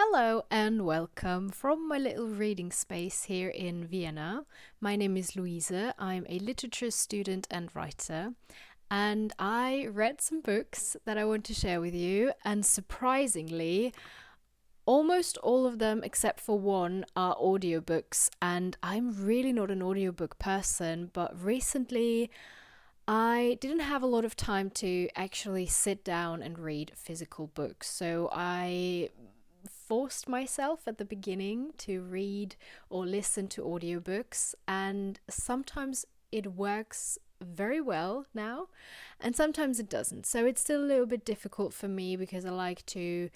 Hello and welcome from my little reading space here in Vienna. My name is Luise. I'm a literature student and writer, and I read some books that I want to share with you. And surprisingly, almost all of them, except for one, are audiobooks. And I'm really not an audiobook person, but recently I didn't have a lot of time to actually sit down and read physical books. So I forced myself at the beginning to read or listen to audiobooks, and sometimes it works very well now, and sometimes it doesn't. So it's still a little bit difficult for me because I like to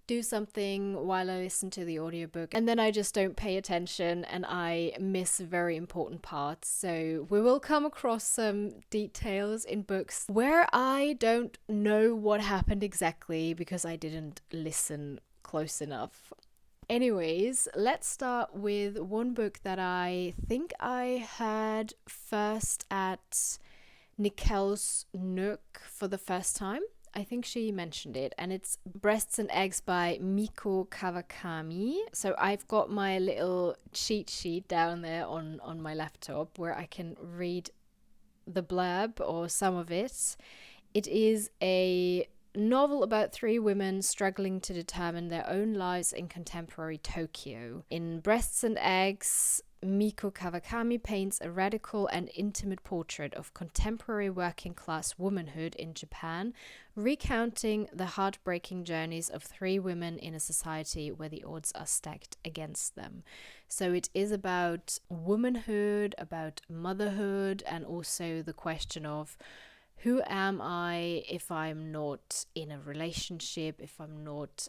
do something while I listen to the audiobook and then I just don't pay attention and I miss very important parts. So we will come across some details in books where I don't know what happened exactly because I didn't listen close enough. Anyways, let's start with one book that I think I heard first at Nikel's Nook for the first time. I think she mentioned it, and it's Breasts and Eggs by Miko Kawakami. So I've got my little cheat sheet down there on my laptop where I can read the blurb or some of it. It is a novel about three women struggling to determine their own lives in contemporary Tokyo. In Breasts and Eggs, Miko Kawakami paints a radical and intimate portrait of contemporary working-class womanhood in Japan, recounting the heartbreaking journeys of three women in a society where the odds are stacked against them. So it is about womanhood, about motherhood, and also the question of who am I if I'm not in a relationship, if I'm not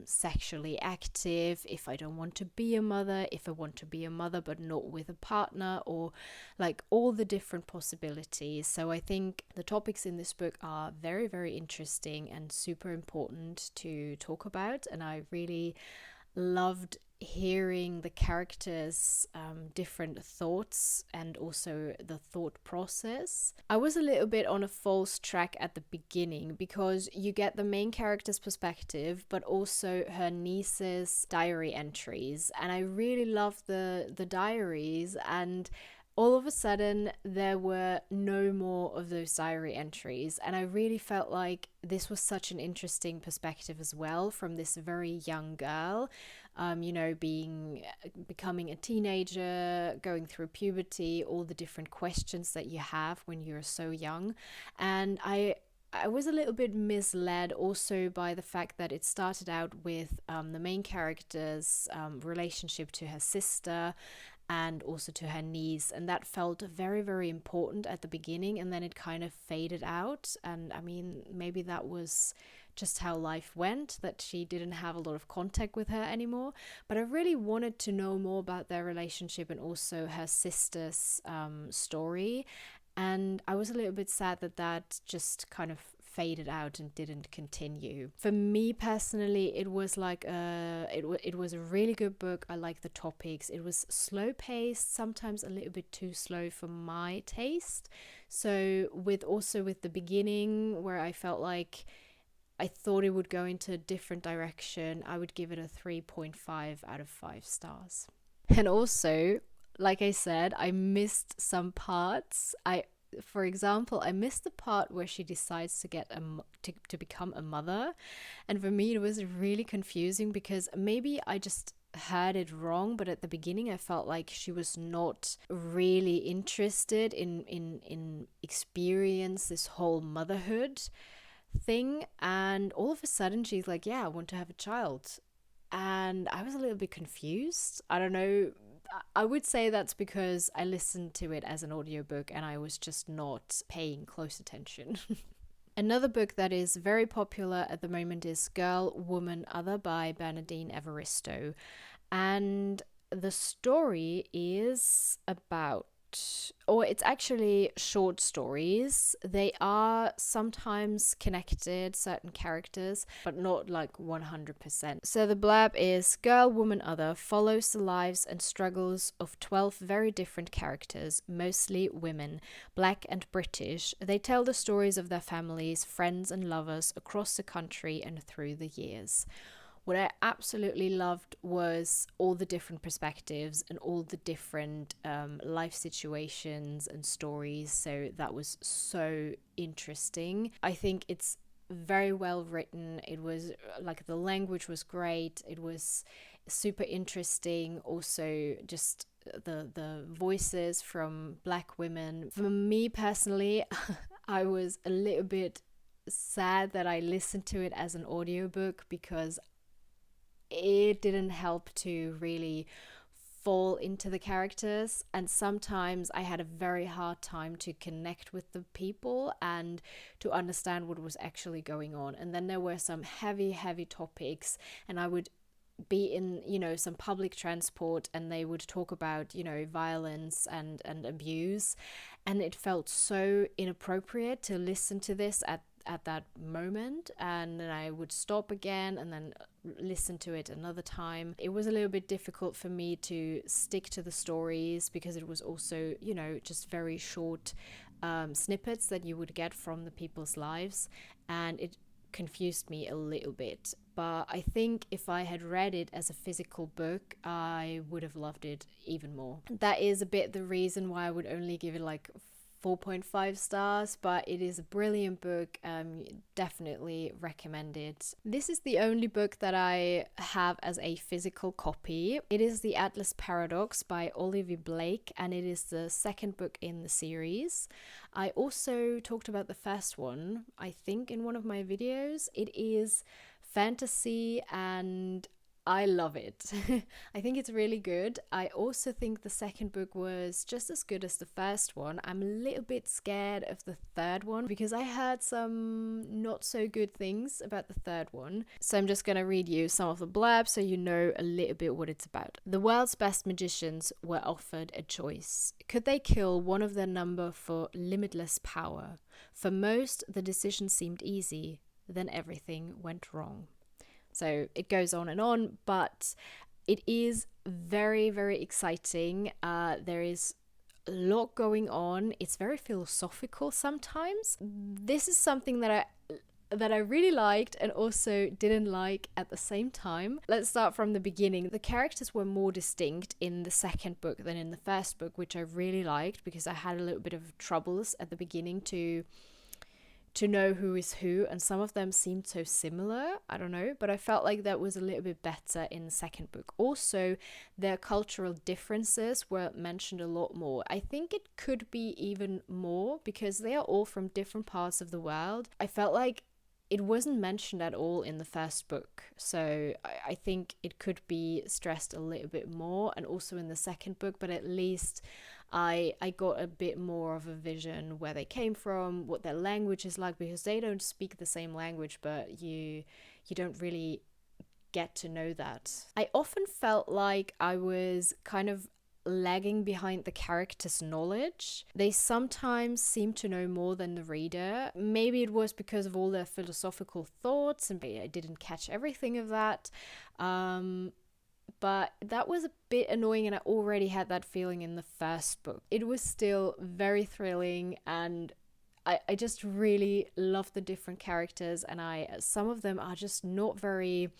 sexually active, if I don't want to be a mother, if I want to be a mother but not with a partner, or like all the different possibilities. So I think the topics in this book are very, very interesting and super important to talk about. And I really loved hearing the characters' different thoughts and also the thought process. I was a little bit on a false track at the beginning because you get the main character's perspective but also her niece's diary entries, and I really love the diaries, and all of a sudden there were no more of those diary entries, and I really felt like this was such an interesting perspective as well from this very young girl, becoming a teenager, going through puberty, all the different questions that you have when you're so young. And I was a little bit misled also by the fact that it started out with the main character's relationship to her sister and also to her niece, and that felt very, very important at the beginning, and then it kind of faded out. And I mean, maybe that was just how life went, that she didn't have a lot of contact with her anymore, but I really wanted to know more about their relationship and also her sister's story, and I was a little bit sad that that just kind of faded out and didn't continue. For me personally, it was like it was a really good book. I like the topics. It was slow paced, sometimes a little bit too slow for my taste. So with the beginning where I felt like I thought it would go into a different direction, I would give it a 3.5 out of 5 stars. And also, like I said, I missed some parts. For example, I missed the part where she decides to get to become a mother, and for me it was really confusing because maybe I just heard it wrong, but at the beginning I felt like she was not really interested in experience this whole motherhood thing, and all of a sudden she's like, yeah, I want to have a child, and I was a little bit confused. I don't know, I would say that's because I listened to it as an audiobook and I was just not paying close attention. Another book that is very popular at the moment is Girl, Woman, Other by Bernardine Evaristo. And the story is about, or it's actually short stories. They are sometimes connected, certain characters, but not like 100%. So the blurb is: Girl, Woman, Other follows the lives and struggles of 12 very different characters, mostly women, Black and British. They tell the stories of their families, friends and lovers across the country and through the years. What I absolutely loved was all the different perspectives and all the different life situations and stories. So that was so interesting. I think it's very well written. It was like the language was great. It was super interesting. Also, just the voices from Black women. For me personally, I was a little bit sad that I listened to it as an audiobook because it didn't help to really fall into the characters, and sometimes I had a very hard time to connect with the people and to understand what was actually going on. And then there were some heavy topics, and I would be in, some public transport, and they would talk about, violence and abuse, and it felt so inappropriate to listen to this at that moment. And then I would stop again and then listen to it another time. It was a little bit difficult for me to stick to the stories because it was also, just very short snippets that you would get from the people's lives, and it confused me a little bit. But I think if I had read it as a physical book, I would have loved it even more. That is a bit the reason why I would only give it like 4.5 stars, but it is a brilliant book. Definitely recommend it. This is the only book that I have as a physical copy. It is The Atlas Paradox by Olivia Blake, and it is the second book in the series. I also talked about the first one, I think, in one of my videos. It is fantasy and I love it. I think it's really good. I also think the second book was just as good as the first one. I'm a little bit scared of the third one because I heard some not so good things about the third one. So I'm just going to read you some of the blurbs so you know a little bit what it's about. The world's best magicians were offered a choice. Could they kill one of their number for limitless power? For most, the decision seemed easy. Then everything went wrong. So it goes on, but it is very, very exciting. There is a lot going on. It's very philosophical sometimes. This is something that I really liked and also didn't like at the same time. Let's start from the beginning. The characters were more distinct in the second book than in the first book, which I really liked because I had a little bit of troubles at the beginning to know who is who, and some of them seemed so similar. I don't know, but I felt like that was a little bit better in the second book. Also, their cultural differences were mentioned a lot more. I think it could be even more because they are all from different parts of the world. I felt like it wasn't mentioned at all in the first book, so I think it could be stressed a little bit more, and also in the second book, but at least I got a bit more of a vision where they came from, what their language is like, because they don't speak the same language, but you don't really get to know that. I often felt like I was kind of lagging behind the characters' knowledge. They sometimes seem to know more than the reader. Maybe it was because of all their philosophical thoughts and I didn't catch everything of that. But that was a bit annoying, and I already had that feeling in the first book. It was still very thrilling, and I just really love the different characters, and some of them are just not very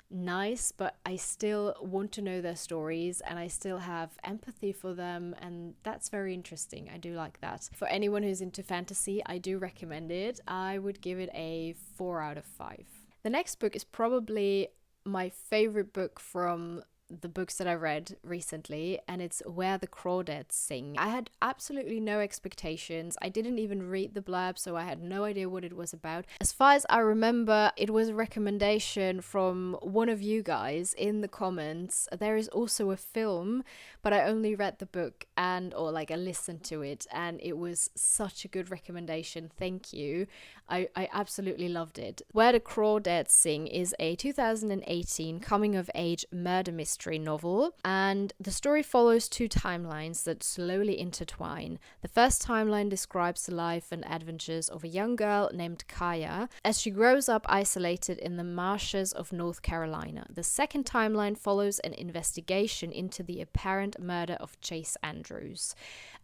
nice, but I still want to know their stories and I still have empathy for them, and that's very interesting. I do like that. For anyone who's into fantasy, I do recommend it. I would give it a 4 out of 5. The next book is probably my favorite book from the books that I read recently, and it's Where the Crawdads Sing. I had absolutely no expectations. I didn't even read the blurb, so I had no idea what it was about. As far as I remember, it was a recommendation from one of you guys in the comments. There is also a film, but I only read the book I listened to it, and it was such a good recommendation. Thank you. I absolutely loved it. Where the Crawdads Sing is a 2018 coming-of-age murder mystery novel, and the story follows 2 timelines that slowly intertwine. The first timeline describes the life and adventures of a young girl named Kaya as she grows up isolated in the marshes of North Carolina. The second timeline follows an investigation into the apparent murder of Chase Andrews,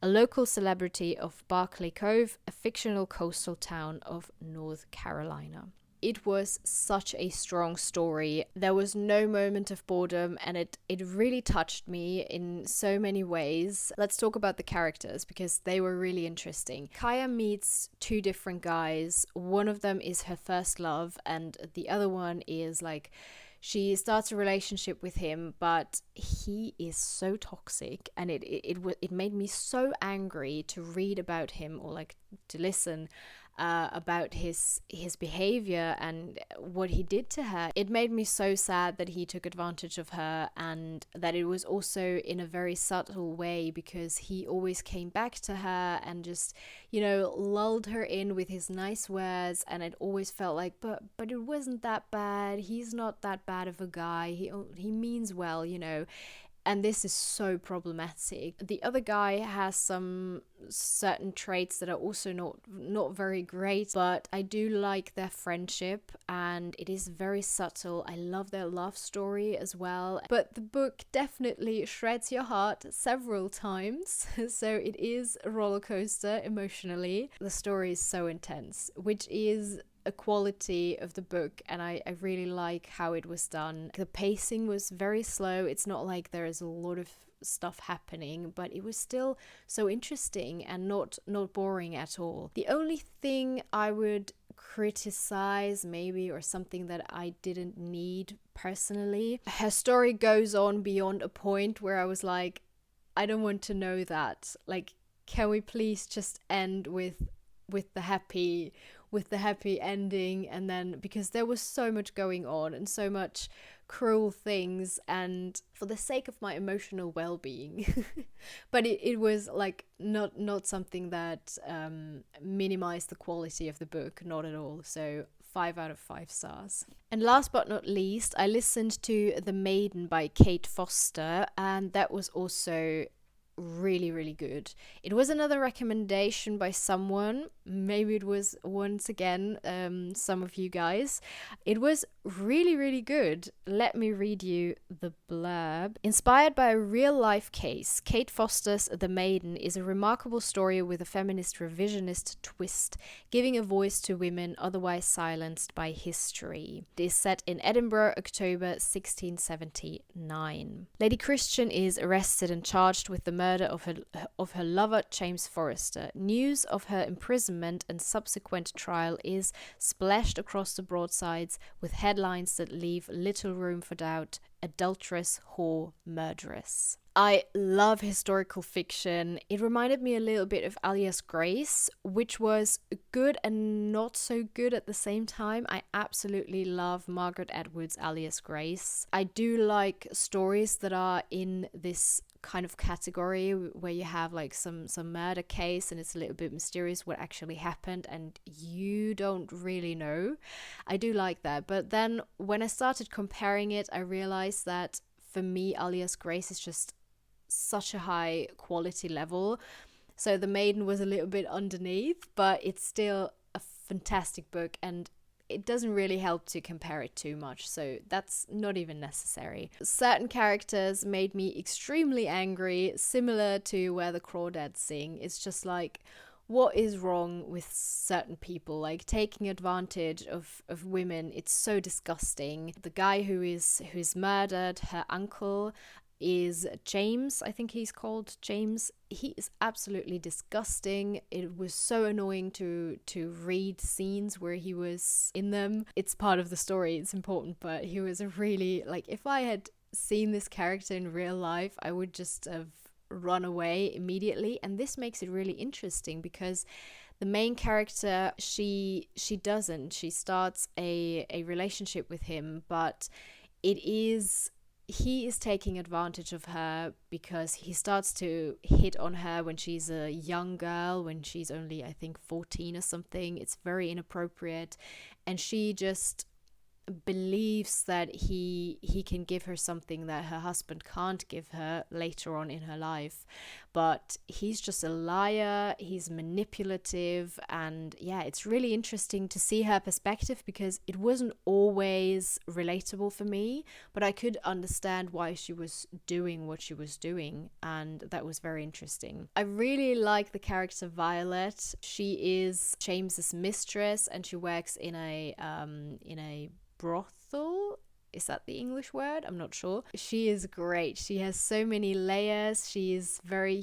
a local celebrity of Barclay Cove, a fictional coastal town of North Carolina. it was such a strong story. There was no moment of boredom, and it really touched me in so many ways. Let's talk about the characters because they were really interesting. Kaya meets two different guys. One of them is her first love, and the other one is like, she starts a relationship with him, but he is so toxic, and it made me so angry to read about him, or like to listen about his behavior and what he did to her. It made me so sad that he took advantage of her, and that it was also in a very subtle way, because he always came back to her and just, you know, lulled her in with his nice words, and it always felt like, but it wasn't that bad. He's not that bad of a guy. He means well, you know. And this is so problematic. The other guy has some certain traits that are also not very great, but I do like their friendship, and it is very subtle. I love their love story as well. But the book definitely shreds your heart several times, so it is a roller coaster emotionally. The story is so intense, which is a quality of the book, and I really like how it was done. The pacing was very slow. It's not like there is a lot of stuff happening, but it was still so interesting and not boring at all. The only thing I would criticize maybe, or something that I didn't need personally, her story goes on beyond a point where I was like, I don't want to know that. Like, can we please just end with the happy ending? And then, because there was so much going on and so much cruel things, and for the sake of my emotional well-being but it was like not something that minimized the quality of the book, not at all. So 5 out of 5 stars. And last but not least, I listened to The Maiden by Kate Foster, and that was also really, really good. It was another recommendation by someone. Maybe it was once again some of you guys. It was really, really good. Let me read you the blurb. Inspired by a real life case, Kate Foster's The Maiden is a remarkable story with a feminist revisionist twist, giving a voice to women otherwise silenced by history. It is set in Edinburgh, October 1679. Lady Christian is arrested and charged with the murder of her lover James Forrester. News of her imprisonment and subsequent trial is splashed across the broadsides with headlines that leave little room for doubt: adulteress, whore, murderess. I love historical fiction. It reminded me a little bit of Alias Grace, which was good and not so good at the same time. I absolutely love Margaret Atwood's Alias Grace. I do like stories that are in this kind of category where you have like some murder case and it's a little bit mysterious what actually happened and you don't really know. I do like that. But then when I started comparing it, I realized that for me, Alias Grace is just such a high quality level. So The Maiden was a little bit underneath, but it's still a fantastic book, and it doesn't really help to compare it too much, so that's not even necessary. Certain characters made me extremely angry, similar to Where the Crawdads Sing. It's just like, what is wrong with certain people, like taking advantage of women? It's so disgusting. The guy who's murdered her uncle is James, I think he's called James. He is absolutely disgusting. It was so annoying to read scenes where he was in them. It's part of the story, it's important, but he was a really, like, if I had seen this character in real life, I would just have run away immediately. And this makes it really interesting because the main character, she doesn't. She starts a relationship with him, but he is taking advantage of her because he starts to hit on her when she's a young girl, when she's only, I think, 14 or something. It's very inappropriate. And she just believes that he can give her something that her husband can't give her later on in her life, but he's just a liar, he's manipulative. And yeah, it's really interesting to see her perspective, because it wasn't always relatable for me, but I could understand why she was doing what she was doing, and that was very interesting. I really like the character Violet. She is James's mistress, and she works in a brothel. Is that the English word? I'm not sure. She is great. She has so many layers. She is very,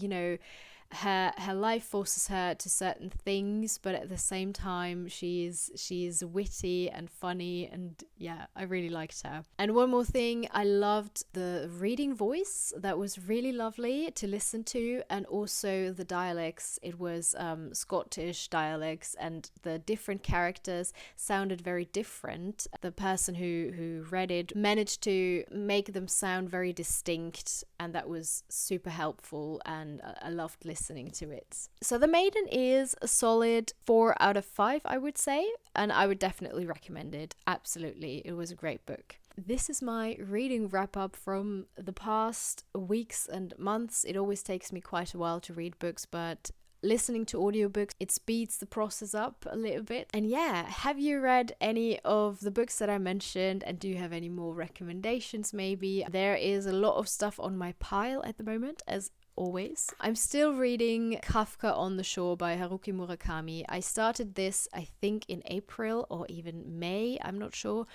her life forces her to certain things, but at the same time she's witty and funny, and yeah, I really liked her. And one more thing, I loved the reading voice. That was really lovely to listen to, and also the dialects. It was Scottish dialects, and the different characters sounded very different. The person who read it managed to make them sound very distinct, and that was super helpful, and I loved listening to it. So The Maiden is a solid 4 out of 5, I would say, and I would definitely recommend it. Absolutely, it was a great book. This is my reading wrap up from the past weeks and months. It always takes me quite a while to read books, but listening to audiobooks, it speeds the process up a little bit. And yeah, have you read any of the books that I mentioned, and do you have any more recommendations maybe? There is a lot of stuff on my pile at the moment, as always. I'm still reading Kafka on the Shore by Haruki Murakami. I started this, I think, in April or even May, I'm not sure.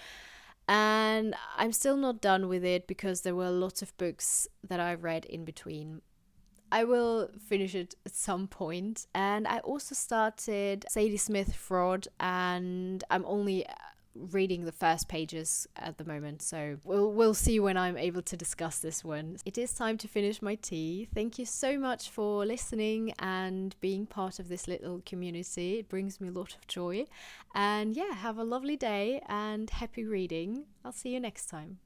And I'm still not done with it, because there were lots of books that I read in between. I will finish it at some point. And I also started Sadie Smith Fraud, and I'm only reading the first pages at the moment, so we'll see when I'm able to discuss this one. It is time to finish my tea. Thank you so much for listening and being part of this little community. It brings me a lot of joy. And yeah, have a lovely day and happy reading. I'll see you next time.